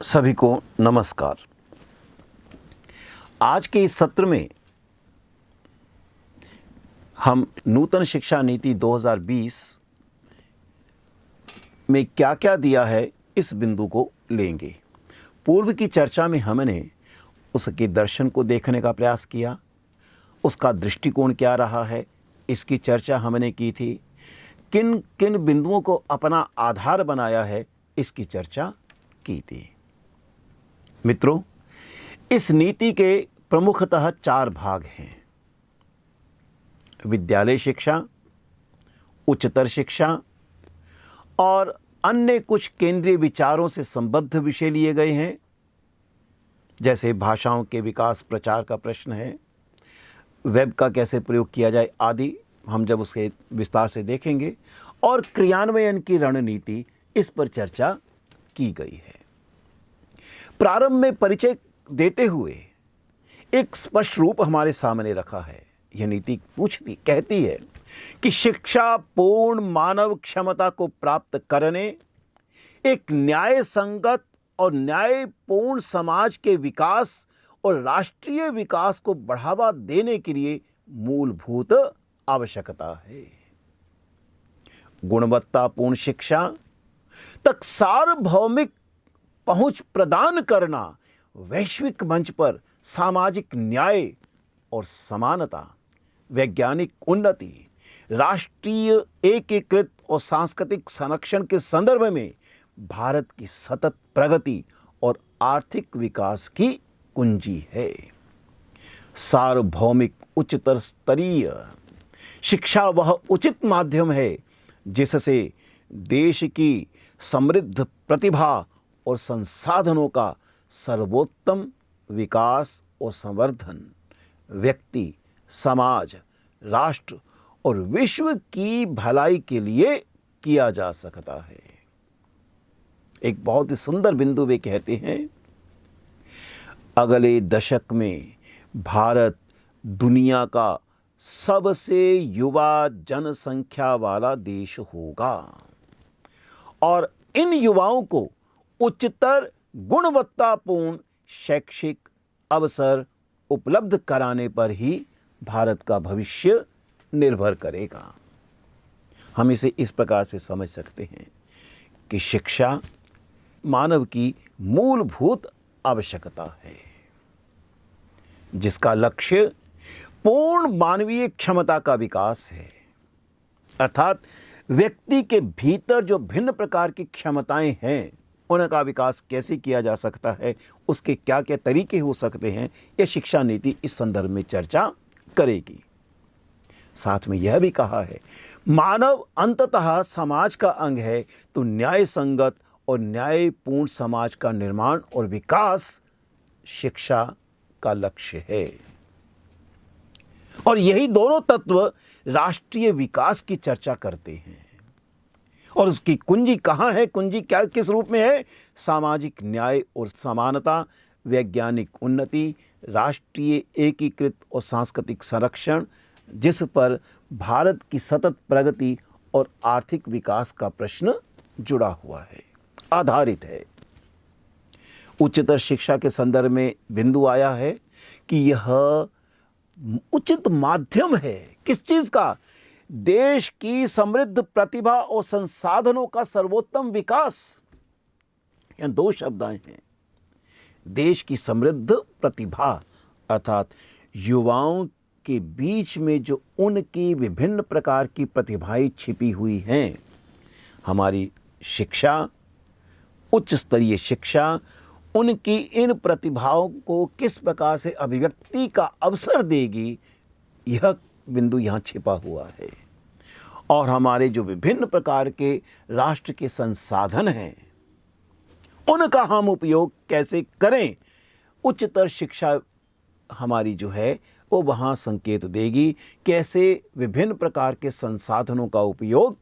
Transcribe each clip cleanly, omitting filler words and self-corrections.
सभी को नमस्कार। आज के इस सत्र में हम नूतन शिक्षा नीति 2020 में क्या क्या दिया है इस बिंदु को लेंगे। पूर्व की चर्चा में हमने उसके दर्शन को देखने का प्रयास किया, उसका दृष्टिकोण क्या रहा है इसकी चर्चा हमने की थी, किन किन बिंदुओं को अपना आधार बनाया है इसकी चर्चा की थी। मित्रों, इस नीति के प्रमुखतः 4 भाग हैं: विद्यालय शिक्षा, उच्चतर शिक्षा और अन्य कुछ केंद्रीय विचारों से संबद्ध विषय लिए गए हैं, जैसे भाषाओं के विकास प्रचार का प्रश्न है, वेब का कैसे प्रयोग किया जाए आदि हम जब उसके विस्तार से देखेंगे, और क्रियान्वयन की रणनीति इस पर चर्चा की गई है। प्रारंभ में परिचय देते हुए एक स्पष्ट रूप हमारे सामने रखा है। यह नीति कहती है कि शिक्षा पूर्ण मानव क्षमता को प्राप्त करने, एक न्याय संगत और न्यायपूर्ण समाज के विकास और राष्ट्रीय विकास को बढ़ावा देने के लिए मूलभूत आवश्यकता है। गुणवत्तापूर्ण शिक्षा तक सार्वभौमिक पहुंच प्रदान करना वैश्विक मंच पर सामाजिक न्याय और समानता, वैज्ञानिक उन्नति, राष्ट्रीय एकीकृत और सांस्कृतिक संरक्षण के संदर्भ में भारत की सतत प्रगति और आर्थिक विकास की कुंजी है। सार्वभौमिक उच्चतर स्तरीय शिक्षा वह उचित माध्यम है जिससे देश की समृद्ध प्रतिभा और संसाधनों का सर्वोत्तम विकास और संवर्धन व्यक्ति, समाज, राष्ट्र और विश्व की भलाई के लिए किया जा सकता है। एक बहुत ही सुंदर बिंदु वे कहते हैं, अगले दशक में भारत दुनिया का सबसे युवा जनसंख्या वाला देश होगा और इन युवाओं को उच्चतर गुणवत्तापूर्ण शैक्षिक अवसर उपलब्ध कराने पर ही भारत का भविष्य निर्भर करेगा। हम इसे इस प्रकार से समझ सकते हैं कि शिक्षा मानव की मूलभूत आवश्यकता है, जिसका लक्ष्य पूर्ण मानवीय क्षमता का विकास है। अर्थात व्यक्ति के भीतर जो भिन्न प्रकार की क्षमताएं हैं उनका विकास कैसे किया जा सकता है, उसके क्या क्या तरीके हो सकते हैं, यह शिक्षा नीति इस संदर्भ में चर्चा करेगी। साथ में यह भी कहा है, मानव अंततः समाज का अंग है, तो न्याय संगत और न्यायपूर्ण समाज का निर्माण और विकास शिक्षा का लक्ष्य है। और यही दोनों तत्व राष्ट्रीय विकास की चर्चा करते हैं। और उसकी कुंजी कहाँ है? कुंजी क्या किस रूप में है? सामाजिक न्याय और समानता, वैज्ञानिक उन्नति, राष्ट्रीय एकीकृत और सांस्कृतिक संरक्षण, जिस पर भारत की सतत प्रगति और आर्थिक विकास का प्रश्न जुड़ा हुआ है, आधारित है। उच्चतर शिक्षा के संदर्भ में बिंदु आया है कि यह उचित माध्यम है। किस चीज का? देश की समृद्ध प्रतिभा और संसाधनों का सर्वोत्तम विकास। यह 2 शब्द आए हैं। देश की समृद्ध प्रतिभा अर्थात युवाओं के बीच में जो उनकी विभिन्न प्रकार की प्रतिभाएं छिपी हुई हैं, हमारी शिक्षा, उच्च स्तरीय शिक्षा उनकी इन प्रतिभाओं को किस प्रकार से अभिव्यक्ति का अवसर देगी, यह बिंदु यहाँ छिपा हुआ है। और हमारे जो विभिन्न प्रकार के राष्ट्र के संसाधन हैं उनका हम उपयोग कैसे करें, उच्चतर शिक्षा हमारी जो है वो वहाँ संकेत देगी कैसे विभिन्न प्रकार के संसाधनों का उपयोग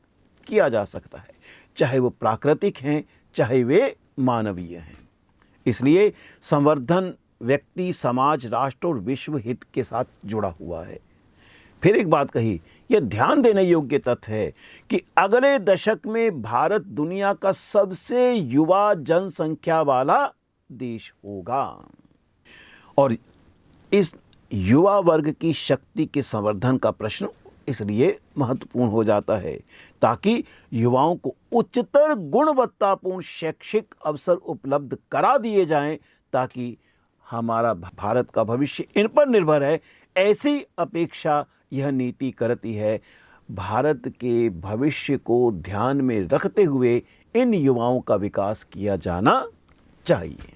किया जा सकता है, चाहे वो प्राकृतिक हैं चाहे वे मानवीय हैं। इसलिए संवर्धन व्यक्ति, समाज, राष्ट्र और विश्व हित के साथ जुड़ा हुआ है। फिर एक बात कही, यह ध्यान देने योग्य तथ्य है कि अगले दशक में भारत दुनिया का सबसे युवा जनसंख्या वाला देश होगा। और इस युवा वर्ग की शक्ति के संवर्धन का प्रश्न इसलिए महत्वपूर्ण हो जाता है ताकि युवाओं को उच्चतर गुणवत्तापूर्ण शैक्षिक अवसर उपलब्ध करा दिए जाएं, ताकि हमारा भारत का भविष्य इन पर निर्भर है, ऐसी अपेक्षा यह नीति करती है। भारत के भविष्य को ध्यान में रखते हुए इन युवाओं का विकास किया जाना चाहिए।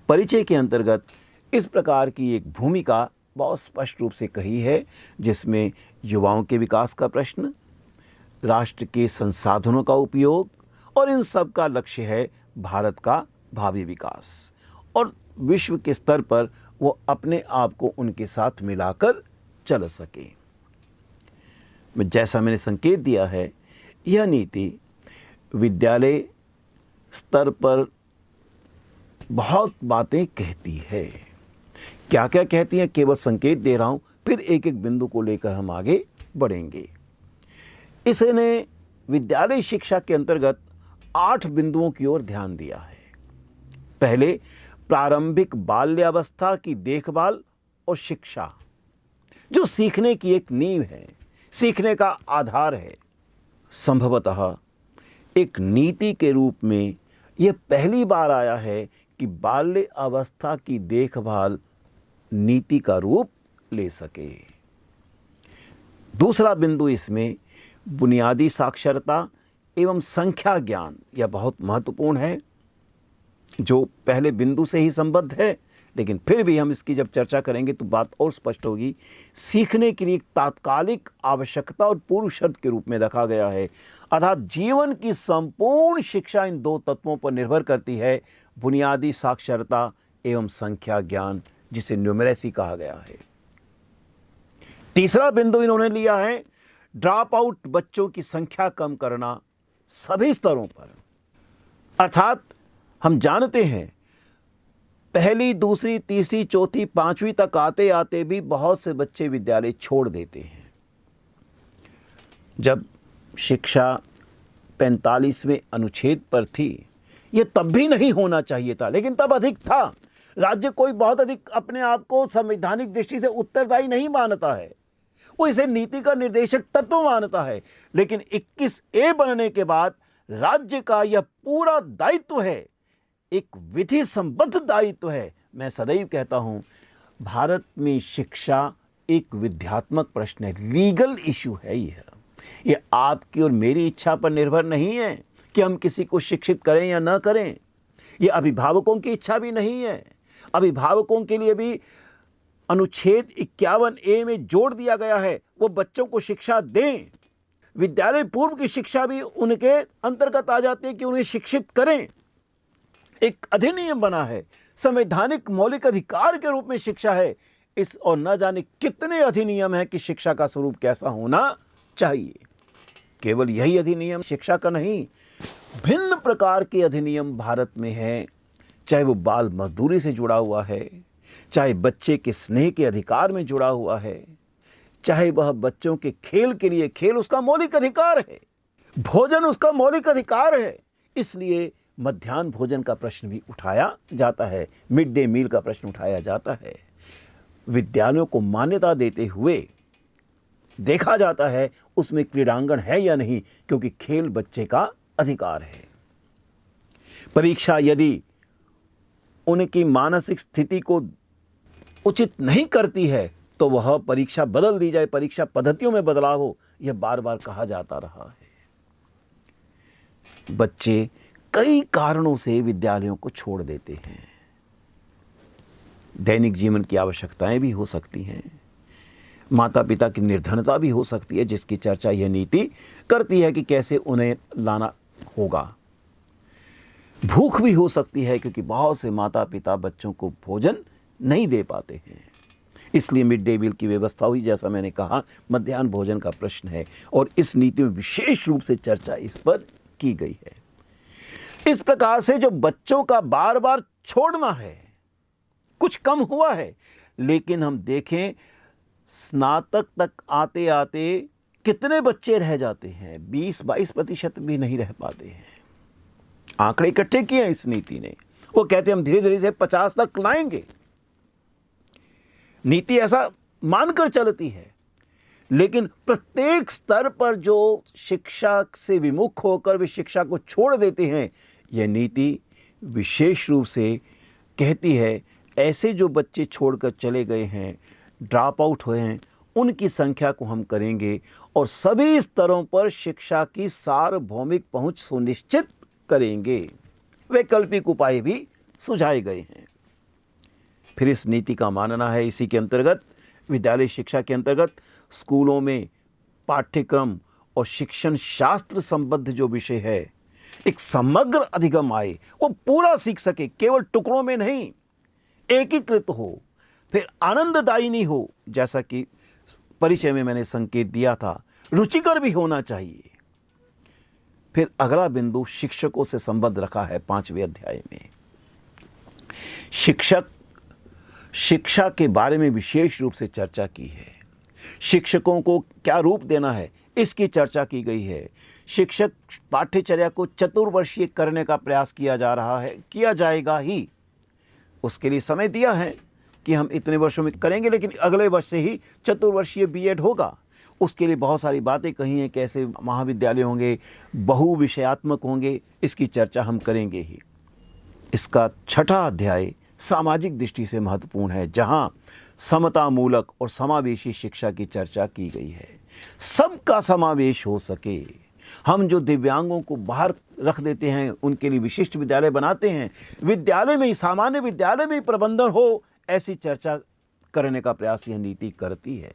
परिचय के अंतर्गत इस प्रकार की एक भूमिका बहुत स्पष्ट रूप से कही है, जिसमें युवाओं के विकास का प्रश्न, राष्ट्र के संसाधनों का उपयोग और इन सब का लक्ष्य है भारत का भावी विकास और विश्व के स्तर पर वो अपने आप को उनके साथ मिलाकर चल सके। जैसा मैंने संकेत दिया है, यह नीति विद्यालय स्तर पर बहुत बातें कहती है। क्या क्या कहती है केवल संकेत दे रहा हूं, फिर एक एक बिंदु को लेकर हम आगे बढ़ेंगे। इसने विद्यालय शिक्षा के अंतर्गत 8 बिंदुओं की ओर ध्यान दिया है। पहले, प्रारंभिक बाल्यावस्था की देखभाल और शिक्षा, जो सीखने की एक नींव है, सीखने का आधार है। संभवतः एक नीति के रूप में यह पहली बार आया है कि बाल्य अवस्था की देखभाल नीति का रूप ले सके। दूसरा बिंदु इसमें बुनियादी साक्षरता एवं संख्या ज्ञान, यह बहुत महत्वपूर्ण है, जो पहले बिंदु से ही संबद्ध है, लेकिन फिर भी हम इसकी जब चर्चा करेंगे तो बात और स्पष्ट होगी। सीखने के लिए एक तात्कालिक आवश्यकता और पूर्व शर्त के रूप में रखा गया है, अर्थात जीवन की संपूर्ण शिक्षा इन 2 तत्वों पर निर्भर करती है, बुनियादी साक्षरता एवं संख्या ज्ञान, जिसे न्यूमरेसी कहा गया है। तीसरा बिंदु इन्होंने लिया है ड्रॉप आउट बच्चों की संख्या कम करना सभी स्तरों पर। अर्थात हम जानते हैं पहली, दूसरी, तीसरी, चौथी, 5वीं तक आते आते भी बहुत से बच्चे विद्यालय छोड़ देते हैं। जब शिक्षा 45वें अनुच्छेद पर थी, यह तब भी नहीं होना चाहिए था, लेकिन तब अधिक था। राज्य कोई बहुत अधिक अपने आप को संवैधानिक दृष्टि से उत्तरदायी नहीं मानता है, वो इसे नीति का निर्देशक तत्व मानता है। लेकिन 21A बनने के बाद राज्य का यह पूरा दायित्व है, एक विधि संबद्ध दायित्व है। मैं सदैव कहता हूं, भारत में शिक्षा एक विध्यात्मक प्रश्न है, लीगल इशू है। यह आपकी और मेरी इच्छा पर निर्भर नहीं है कि हम किसी को शिक्षित करें या ना करें। यह अभिभावकों की इच्छा भी नहीं है। अभिभावकों के लिए भी अनुच्छेद 51A में जोड़ दिया गया है, वो बच्चों को शिक्षा दें। विद्यालय पूर्व की शिक्षा भी उनके अंतर्गत आ जाती है कि उन्हें शिक्षित करें। एक अधिनियम बना है, संवैधानिक मौलिक अधिकार के रूप में शिक्षा है। इस और न जाने कितने अधिनियम हैं कि शिक्षा का स्वरूप कैसा होना चाहिए। केवल यही अधिनियम शिक्षा का नहीं, भिन्न प्रकार के अधिनियम भारत में हैं, चाहे वो बाल मजदूरी से जुड़ा हुआ है, चाहे बच्चे के स्नेह के अधिकार में जुड़ा हुआ है, चाहे वह बच्चों के खेल के लिए, खेल उसका मौलिक अधिकार है, भोजन उसका मौलिक अधिकार है। इसलिए मध्याह्न भोजन का प्रश्न भी उठाया जाता है, मिड डे मील का प्रश्न उठाया जाता है। विद्यालयों को मान्यता देते हुए देखा जाता है उसमें क्रीड़ांगण है या नहीं, क्योंकि खेल बच्चे का अधिकार है। परीक्षा यदि उनकी मानसिक स्थिति को उचित नहीं करती है तो वह परीक्षा बदल दी जाए, परीक्षा पद्धतियों में बदलाव हो, यह बार बार कहा जाता रहा है। बच्चे कई कारणों से विद्यालयों को छोड़ देते हैं। दैनिक जीवन की आवश्यकताएं भी हो सकती हैं, माता पिता की निर्धनता भी हो सकती है, जिसकी चर्चा यह नीति करती है कि कैसे उन्हें लाना होगा। भूख भी हो सकती है, क्योंकि बहुत से माता पिता बच्चों को भोजन नहीं दे पाते हैं, इसलिए मिड डे मील की व्यवस्था हुई। जैसा मैंने कहा, मध्याह्न भोजन का प्रश्न है और इस नीति में विशेष रूप से चर्चा इस पर की गई है। इस प्रकार से जो बच्चों का बार बार छोड़ना है, कुछ कम हुआ है, लेकिन हम देखें स्नातक तक आते आते कितने बच्चे रह जाते हैं, 20-22% भी नहीं रह पाते हैं। आंकड़े इकट्ठे किए हैं इस नीति ने वो कहते हैं हम धीरे धीरे से 50 तक लाएंगे। नीति ऐसा मानकर चलती है, लेकिन प्रत्येक स्तर पर जो शिक्षा से विमुख होकर वे शिक्षा को छोड़ देते हैं, यह नीति विशेष रूप से कहती है ऐसे जो बच्चे छोड़कर चले गए हैं, ड्रॉप आउट हुए हैं, उनकी संख्या को हम करेंगे और सभी स्तरों पर शिक्षा की सार्वभौमिक पहुंच सुनिश्चित करेंगे। वैकल्पिक उपाय भी सुझाए गए हैं। फिर इस नीति का मानना है इसी के अंतर्गत विद्यालय शिक्षा के अंतर्गत स्कूलों में पाठ्यक्रम और शिक्षण शास्त्र संबद्ध जो विषय है, एक समग्र अधिगम आए, वो पूरा सीख सके, केवल टुकड़ों में नहीं, एकीकृत हो, फिर आनंददायी नहीं हो, जैसा कि परिचय में मैंने संकेत दिया था, रुचिकर भी होना चाहिए। फिर अगला बिंदु शिक्षकों से संबद्ध रखा है 5वें अध्याय में। शिक्षा के बारे में विशेष रूप से चर्चा की है। शिक्षकों को क्या रूप देना है, इसकी चर्चा की गई है। शिक्षक पाठ्यचर्या को चतुर्वर्षीय करने का प्रयास किया जा रहा है, किया जाएगा ही। उसके लिए समय दिया है कि हम इतने वर्षों में करेंगे, लेकिन अगले वर्ष से ही चतुर्वर्षीय बीएड होगा। उसके लिए बहुत सारी बातें कही हैं, कैसे महाविद्यालय होंगे, बहुविषयात्मक होंगे, इसकी चर्चा हम करेंगे ही। इसका 6वां अध्याय सामाजिक दृष्टि से महत्वपूर्ण है, जहां समतामूलक और समावेशी शिक्षा की चर्चा की गई है। सबका समावेश हो सके। हम जो दिव्यांगों को बाहर रख देते हैं, उनके लिए विशिष्ट विद्यालय बनाते हैं, विद्यालय में ही, सामान्य विद्यालय में ही प्रबंधन हो, ऐसी चर्चा करने का प्रयास यह नीति करती है।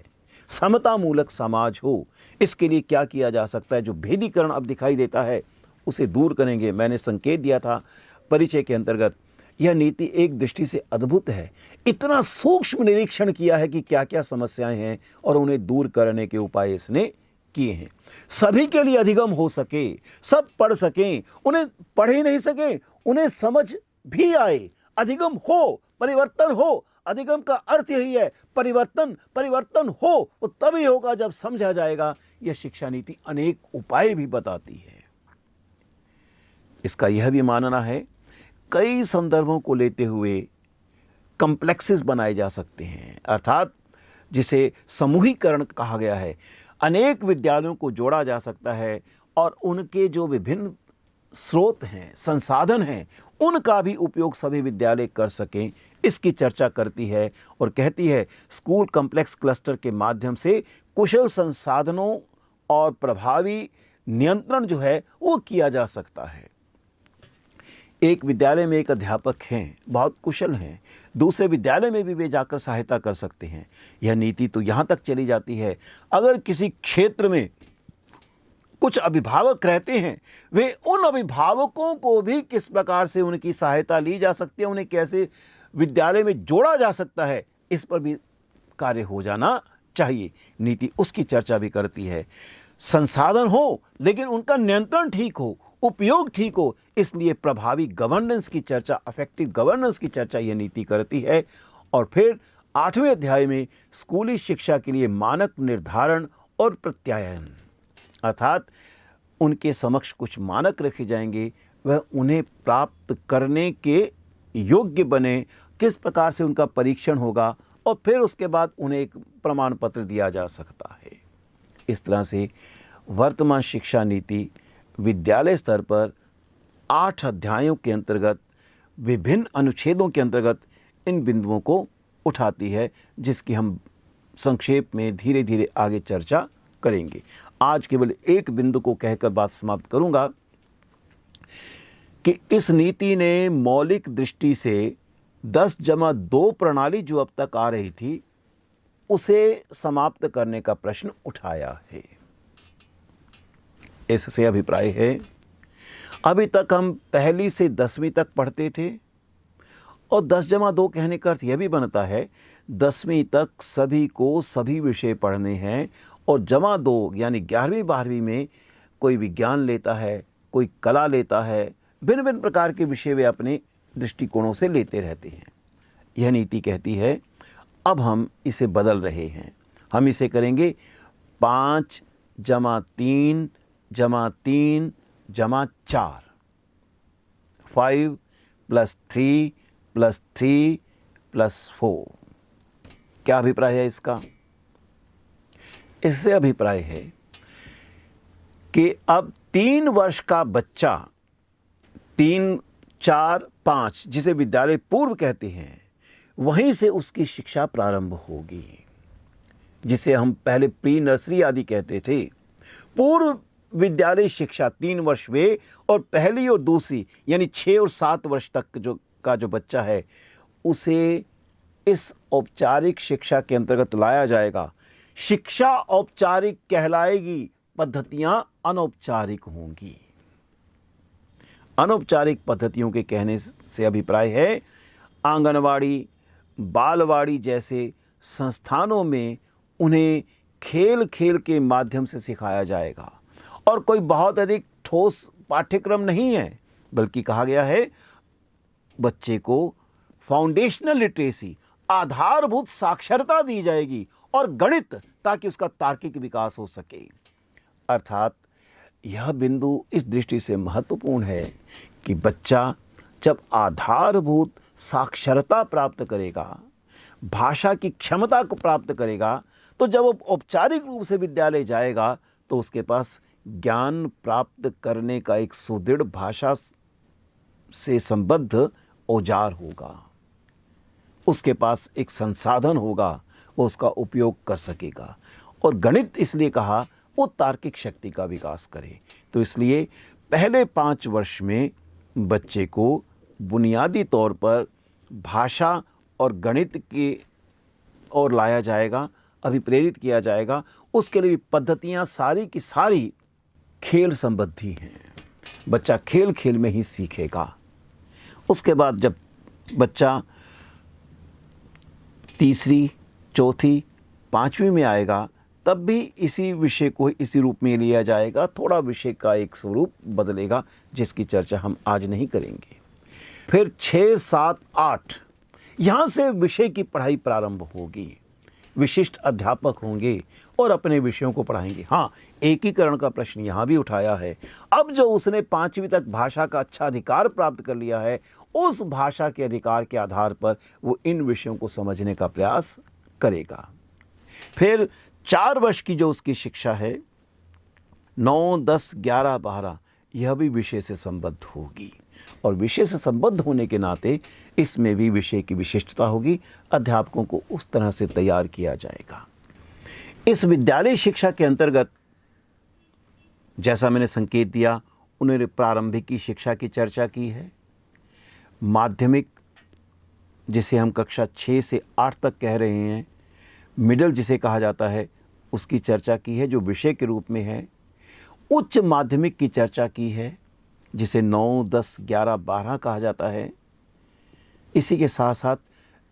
समतामूलक समाज हो, इसके लिए क्या किया जा सकता है। जो भेदीकरण अब दिखाई देता है, उसे दूर करेंगे। मैंने संकेत दिया था परिचय के अंतर्गत, यह नीति एक दृष्टि से अद्भुत है। इतना सूक्ष्म निरीक्षण किया है कि क्या क्या समस्याएं हैं और उन्हें दूर करने के उपाय इसने किए हैं। सभी के लिए अधिगम हो सके, सब पढ़ सकें, उन्हें पढ़ ही नहीं सके, उन्हें समझ भी आए, अधिगम हो, परिवर्तन हो। अधिगम का अर्थ यही है, परिवर्तन हो, वो तभी होगा जब समझा जाएगा। यह शिक्षा नीति अनेक उपाय भी बताती है। इसका यह भी मानना है कई संदर्भों को लेते हुए कॉम्प्लेक्सेस बनाए जा सकते हैं, अर्थात जिसे समूहीकरण कहा गया है। अनेक विद्यालयों को जोड़ा जा सकता है और उनके जो विभिन्न स्रोत हैं, संसाधन हैं, उनका भी उपयोग सभी विद्यालय कर सकें, इसकी चर्चा करती है और कहती है स्कूल कॉम्प्लेक्स क्लस्टर के माध्यम से कुशल संसाधनों और प्रभावी नियंत्रण जो है वो किया जा सकता है। एक विद्यालय में एक अध्यापक हैं, बहुत कुशल हैं, दूसरे विद्यालय में भी वे जाकर सहायता कर सकते हैं। यह नीति तो यहाँ तक चली जाती है, अगर किसी क्षेत्र में कुछ अभिभावक रहते हैं, वे उन अभिभावकों को भी किस प्रकार से उनकी सहायता ली जा सकती है, उन्हें कैसे विद्यालय में जोड़ा जा सकता है, इस पर भी कार्य हो जाना चाहिए। नीति उसकी चर्चा भी करती है। संसाधन हो लेकिन उनका नियंत्रण ठीक हो, उपयोग ठीक हो, इसलिए प्रभावी गवर्नेंस की चर्चा, अफेक्टिव गवर्नेंस की चर्चा यह नीति करती है। और फिर 8वें अध्याय में स्कूली शिक्षा के लिए मानक निर्धारण और प्रत्यायन, अर्थात उनके समक्ष कुछ मानक रखे जाएंगे, वह उन्हें प्राप्त करने के योग्य बने, किस प्रकार से उनका परीक्षण होगा और फिर उसके बाद उन्हें एक प्रमाण पत्र दिया जा सकता है। इस तरह से वर्तमान शिक्षा नीति विद्यालय स्तर पर 8 अध्यायों के अंतर्गत, विभिन्न अनुच्छेदों के अंतर्गत इन बिंदुओं को उठाती है, जिसकी हम संक्षेप में धीरे धीरे आगे चर्चा करेंगे। आज केवल एक बिंदु को कहकर बात समाप्त करूंगा कि इस नीति ने मौलिक दृष्टि से 10+2 प्रणाली जो अब तक आ रही थी, उसे समाप्त करने का प्रश्न उठाया है। इससे अभिप्राय है, अभी तक हम पहली से 10वीं तक पढ़ते थे और 10+2 कहने का अर्थ यह भी बनता है 10वीं तक सभी को सभी विषय पढ़ने हैं और +2 यानी 11वीं 12वीं में कोई विज्ञान लेता है, कोई कला लेता है, भिन्न भिन्न प्रकार के विषय वे अपने दृष्टिकोणों से लेते रहते हैं। यह नीति कहती है अब हम इसे बदल रहे हैं, हम इसे करेंगे 5+3+3+4, 5 +3 +3 +4। क्या अभिप्राय है इसका? इससे अभिप्राय है कि अब 3 वर्ष का बच्चा 3, 4, 5 जिसे विद्यालय पूर्व कहते हैं, वहीं से उसकी शिक्षा प्रारंभ होगी, जिसे हम पहले प्री नर्सरी आदि कहते थे। पूर्व विद्यालय शिक्षा 3 वर्ष वे और पहली और दूसरी यानी 6 और 7 वर्ष तक जो बच्चा है, उसे इस औपचारिक शिक्षा के अंतर्गत लाया जाएगा। शिक्षा औपचारिक कहलाएगी, पद्धतियां अनौपचारिक होंगी। अनौपचारिक पद्धतियों के कहने से अभिप्राय है आंगनवाड़ी, बालवाड़ी जैसे संस्थानों में उन्हें खेल खेल के माध्यम से सिखाया जाएगा और कोई बहुत अधिक ठोस पाठ्यक्रम नहीं है, बल्कि कहा गया है बच्चे को फाउंडेशनल लिटरेसी, आधारभूत साक्षरता दी जाएगी और गणित, ताकि उसका तार्किक विकास हो सके। अर्थात यह बिंदु इस दृष्टि से महत्वपूर्ण है कि बच्चा जब आधारभूत साक्षरता प्राप्त करेगा, भाषा की क्षमता को प्राप्त करेगा, तो जब वो औपचारिक रूप से विद्यालय जाएगा तो उसके पास ज्ञान प्राप्त करने का एक सुदृढ़ भाषा से संबद्ध औजार होगा, उसके पास एक संसाधन होगा, वो उसका उपयोग कर सकेगा। और गणित इसलिए कहा वो तार्किक शक्ति का विकास करे। तो इसलिए पहले 5 वर्ष में बच्चे को बुनियादी तौर पर भाषा और गणित की ओर लाया जाएगा, अभिप्रेरित किया जाएगा। उसके लिए पद्धतियाँ सारी की सारी खेल संबंधी हैं। बच्चा खेल खेल में ही सीखेगा। उसके बाद जब बच्चा तीसरी, चौथी, 5वीं में आएगा, तब भी इसी विषय को इसी रूप में लिया जाएगा। थोड़ा विषय का एक स्वरूप बदलेगा, जिसकी चर्चा हम आज नहीं करेंगे। फिर 6, 7, 8 यहाँ से विषय की पढ़ाई प्रारंभ होगी। विशिष्ट अध्यापक होंगे और अपने विषयों को पढ़ाएंगे। हाँ, एकीकरण का प्रश्न यहाँ भी उठाया है। अब जो उसने 5वीं तक भाषा का अच्छा अधिकार प्राप्त कर लिया है, उस भाषा के अधिकार के आधार पर वो इन विषयों को समझने का प्रयास करेगा। फिर 4 वर्ष की जो उसकी शिक्षा है, 9, 10, 11, 12, यह भी विषय से संबद्ध होगी। और विषय से संबद्ध होने के नाते इसमें भी विषय की विशिष्टता होगी। अध्यापकों को उस तरह से तैयार किया जाएगा। इस विद्यालय शिक्षा के अंतर्गत जैसा मैंने संकेत दिया, उन्होंने प्रारंभिक की शिक्षा की चर्चा की है, माध्यमिक जिसे हम कक्षा 6 से 8 तक कह रहे हैं, मिडिल जिसे कहा जाता है, उसकी चर्चा की है जो विषय के रूप में है, उच्च माध्यमिक की चर्चा की है जिसे 9, 10, 11, 12 कहा जाता है। इसी के साथ साथ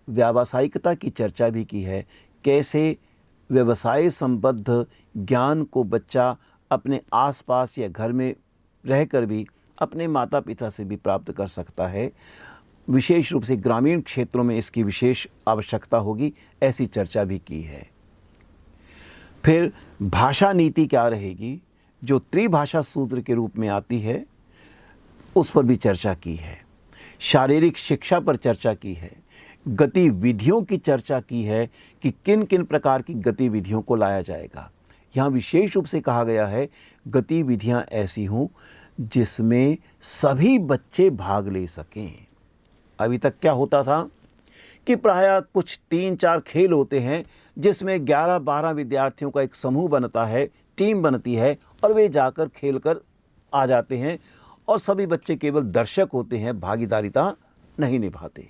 व्यावसायिकता की चर्चा भी की है, कैसे व्यवसाय संबद्ध ज्ञान को बच्चा अपने आसपास या घर में रहकर भी अपने माता पिता से भी प्राप्त कर सकता है। विशेष रूप से ग्रामीण क्षेत्रों में इसकी विशेष आवश्यकता होगी, ऐसी चर्चा भी की है। फिर भाषा नीति क्या रहेगी, जो त्रिभाषा सूत्र के रूप में आती है, उस पर भी चर्चा की है। शारीरिक शिक्षा पर चर्चा की है। गतिविधियों की चर्चा की है कि किन किन प्रकार की गतिविधियों को लाया जाएगा। यहाँ विशेष रूप से कहा गया है गतिविधियाँ ऐसी हों जिसमें सभी बच्चे भाग ले सकें। अभी तक क्या होता था कि प्रायः कुछ 3-4 खेल होते हैं जिसमें 11-12 विद्यार्थियों का एक समूह बनता है, टीम बनती है और वे जाकर खेलकर आ जाते हैं और सभी बच्चे केवल दर्शक होते हैं, भागीदारिता नहीं निभाते।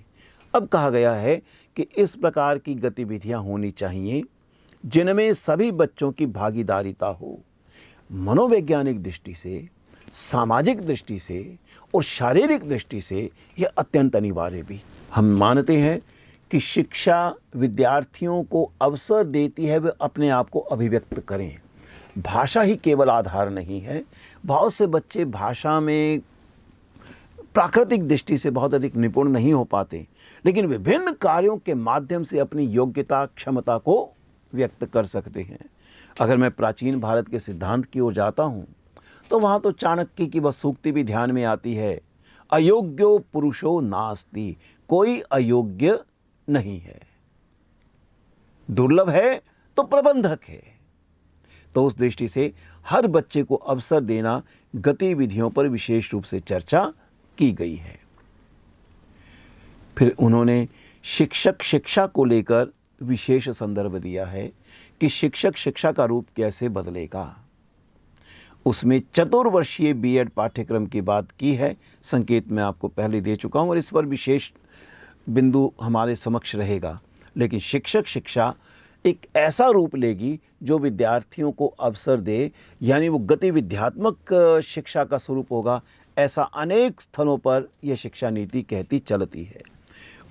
अब कहा गया है कि इस प्रकार की गतिविधियां होनी चाहिए जिनमें सभी बच्चों की भागीदारिता हो। मनोवैज्ञानिक दृष्टि से, सामाजिक दृष्टि से और शारीरिक दृष्टि से यह अत्यंत अनिवार्य भी। हम मानते हैं कि शिक्षा विद्यार्थियों को अवसर देती है वे अपने आप को अभिव्यक्त करें। भाषा ही केवल आधार नहीं है। बहुत से बच्चे भाषा में प्राकृतिक दृष्टि से बहुत अधिक निपुण नहीं हो पाते, लेकिन विभिन्न कार्यों के माध्यम से अपनी योग्यता, क्षमता को व्यक्त कर सकते हैं। अगर मैं प्राचीन भारत के सिद्धांत की ओर जाता हूँ तो वहाँ तो चाणक्य की वह सूक्ति भी ध्यान में आती है, अयोग्यो पुरुषो नास्ति, कोई अयोग्य नहीं है। दुर्लभ है तो प्रबंधक है। तो उस दृष्टि से हर बच्चे को अवसर देना गतिविधियों पर विशेष रूप से चर्चा की गई है। फिर उन्होंने शिक्षक शिक्षा को लेकर विशेष संदर्भ दिया है कि शिक्षक शिक्षा का रूप कैसे बदलेगा। उसमें चतुर्वर्षीय बीएड पाठ्यक्रम की बात की है। संकेत मैं आपको पहले दे चुका हूं और इस पर विशेष बिंदु हमारे समक्ष रहेगा। लेकिन शिक्षक शिक्षा एक ऐसा रूप लेगी जो विद्यार्थियों को अवसर दे, यानी वो गतिविध्यात्मक शिक्षा का स्वरूप होगा। ऐसा अनेक स्थलों पर यह शिक्षा नीति कहती चलती है।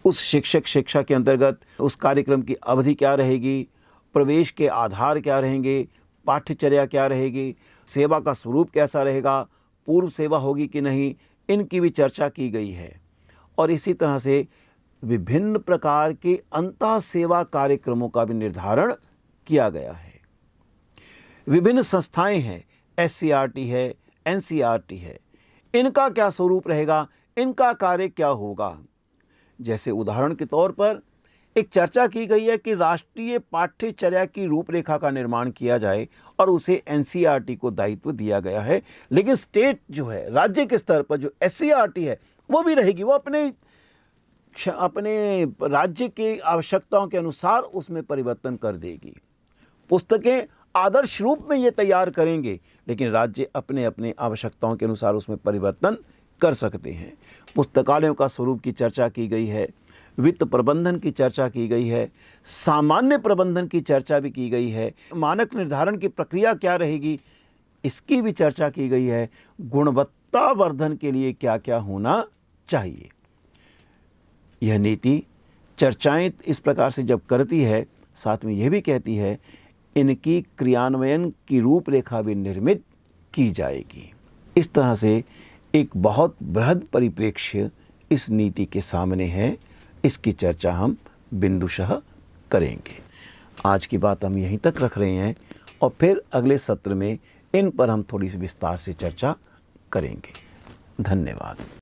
उस शिक्षक शिक्षा के अंतर्गत उस कार्यक्रम की अवधि क्या रहेगी, प्रवेश के आधार क्या रहेंगे, पाठ्यचर्या क्या रहेगी, सेवा का स्वरूप कैसा रहेगा, पूर्व सेवा होगी कि नहीं, इनकी भी चर्चा की गई है। और इसी तरह से विभिन्न प्रकार के अंतः सेवा कार्यक्रमों का भी निर्धारण किया गया है। विभिन्न संस्थाएं हैं, एससीईआरटी है, एनसीईआरटी है, इनका क्या स्वरूप रहेगा, इनका कार्य क्या होगा। जैसे उदाहरण के तौर पर एक चर्चा की गई है कि राष्ट्रीय पाठ्यचर्या की रूपरेखा का निर्माण किया जाए और उसे एनसीईआरटी को दायित्व दिया गया है। लेकिन स्टेट जो है, राज्य के स्तर पर जो एससीईआरटी है वो भी रहेगी, वो अपने राज्य की आवश्यकताओं के अनुसार उसमें परिवर्तन कर देगी। पुस्तकें आदर्श रूप में ये तैयार करेंगे, लेकिन राज्य अपने अपने आवश्यकताओं के अनुसार उसमें परिवर्तन कर सकते हैं। पुस्तकालयों का स्वरूप की चर्चा की गई है, वित्त प्रबंधन की चर्चा की गई है, सामान्य प्रबंधन की चर्चा भी की गई है, मानक निर्धारण की प्रक्रिया क्या रहेगी इसकी भी चर्चा की गई है, गुणवत्ता वर्धन के लिए क्या क्या होना चाहिए। यह नीति चर्चाएं इस प्रकार से जब करती है, साथ में यह भी कहती है इनकी क्रियान्वयन की रूपरेखा भी निर्मित की जाएगी। इस तरह से एक बहुत बृहद परिप्रेक्ष्य इस नीति के सामने है। इसकी चर्चा हम बिंदुशः करेंगे। आज की बात हम यहीं तक रख रहे हैं और फिर अगले सत्र में इन पर हम थोड़ी सी विस्तार से चर्चा करेंगे। धन्यवाद।